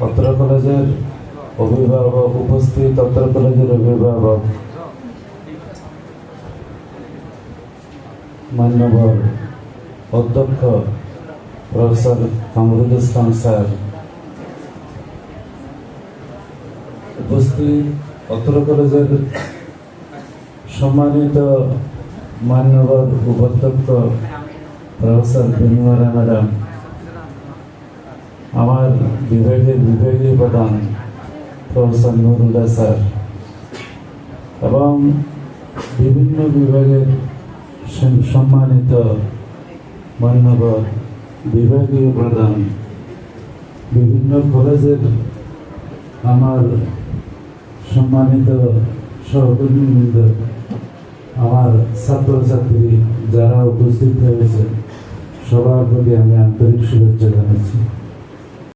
অত্র কলেজের অভিভাবক উপস্থিত, অত্র কলেজের অভিভাবক, মান্যবর অধ্যক্ষ প্রফেসর কামরুল ইসলাম স্যার, উপস্থিত অত্র কলেজের সম্মানিত মান্যবর উপাধ্যক্ষ প্রফেসর বিনিময়া ম্যাডাম, আমার বিভাগীয় প্রধান প্রফেসর নুরুল্লাহ স্যার এবং বিভিন্ন বিভাগের সম্মানিত মান্যবর বিভাগীয় প্রধান, বিভিন্ন কলেজের আমার সম্মানিত সহকর্মীবৃন্দ, আমার ছাত্রছাত্রী যারা উপস্থিত হয়েছে, সবার প্রতি আমি আন্তরিক শুভেচ্ছা জানাচ্ছি।